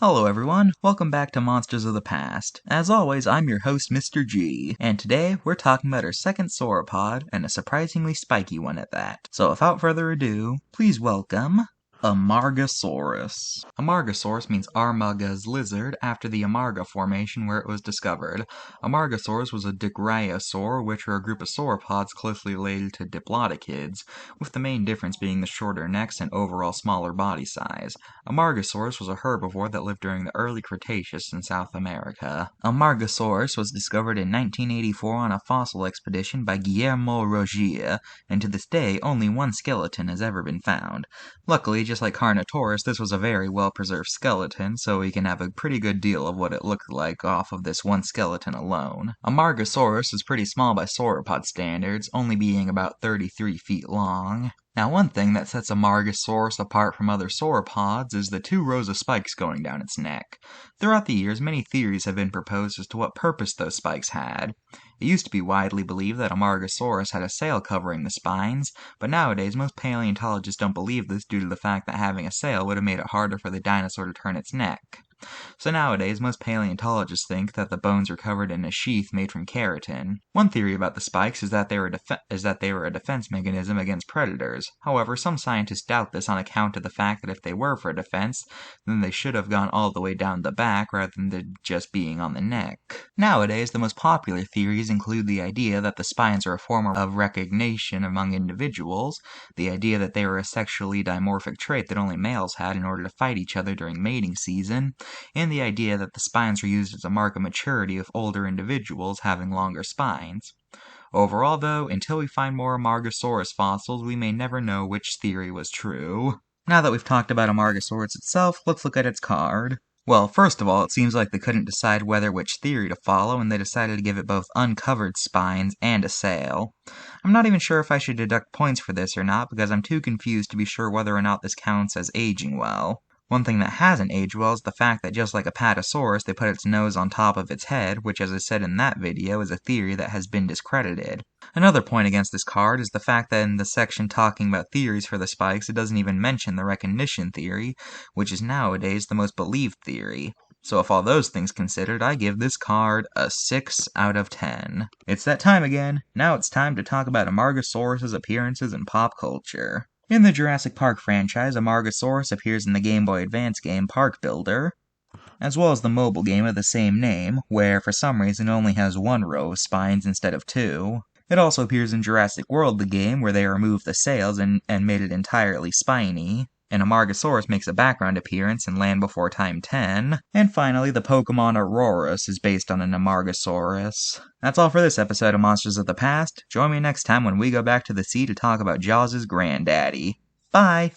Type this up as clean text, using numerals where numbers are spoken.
Hello everyone, welcome back to Monsters of the Past. As always, I'm your host, Mr.G, and today we're talking about our second sauropod, and a surprisingly spiky one at that. So without further ado, please welcome Amargasaurus. Amargasaurus means Armaga's lizard after the Amarga Formation where it was discovered. Amargasaurus was a digryosaur, which are a group of sauropods closely related to diplodocids, with the main difference being the shorter necks and overall smaller body size. Amargasaurus was a herbivore that lived during the early Cretaceous in South America. Amargasaurus was discovered in 1984 on a fossil expedition by Guillermo Rogia, and to this day only one skeleton has ever been found. Luckily, just like Carnotaurus, this was a very well-preserved skeleton, so we can have a pretty good deal of what it looked like off of this one skeleton alone. Amargasaurus is pretty small by sauropod standards, only being about 33 feet long. Now, one thing that sets Amargasaurus apart from other sauropods is the 2 rows of spikes going down its neck. Throughout the years, many theories have been proposed as to what purpose those spikes had. It used to be widely believed that Amargasaurus had a sail covering the spines, but nowadays most paleontologists don't believe this due to the fact that having a sail would have made it harder for the dinosaur to turn its neck. So nowadays, most paleontologists think that the bones are covered in a sheath made from keratin. One theory about the spikes is that they were a defense mechanism against predators. However, some scientists doubt this on account of the fact that if they were for defense, then they should have gone all the way down the back rather than just being on the neck. Nowadays, the most popular theories include the idea that the spines are a form of recognition among individuals, the idea that they were a sexually dimorphic trait that only males had in order to fight each other during mating season, and the idea that the spines were used as a mark of maturity with older individuals having longer spines. Overall, though, until we find more Amargasaurus fossils, we may never know which theory was true. Now that we've talked about Amargasaurus itself, let's look at its card. Well, first of all, it seems like they couldn't decide which theory to follow, and they decided to give it both uncovered spines and a sail. I'm not even sure if I should deduct points for this or not, because I'm too confused to be sure whether or not this counts as aging well. One thing that hasn't aged well is the fact that just like Apatosaurus, they put its nose on top of its head, which as I said in that video is a theory that has been discredited. Another point against this card is the fact that in the section talking about theories for the spikes, it doesn't even mention the recognition theory, which is nowadays the most believed theory. So with all those things considered, I give this card a 6 out of 10. It's that time again. Now it's time to talk about Amargasaurus' appearances in pop culture. In the Jurassic Park franchise, Amargasaurus appears in the Game Boy Advance game Park Builder, as well as the mobile game of the same name, where for some reason it only has 1 row of spines instead of 2. It also appears in Jurassic World the game, where they removed the sails and made it entirely spiny. And Amargasaurus makes a background appearance in Land Before Time 10. And finally, the Pokemon Aurorus is based on an Amargasaurus. That's all for this episode of Monsters of the Past. Join me next time when we go back to the sea to talk about Jaws' granddaddy. Bye!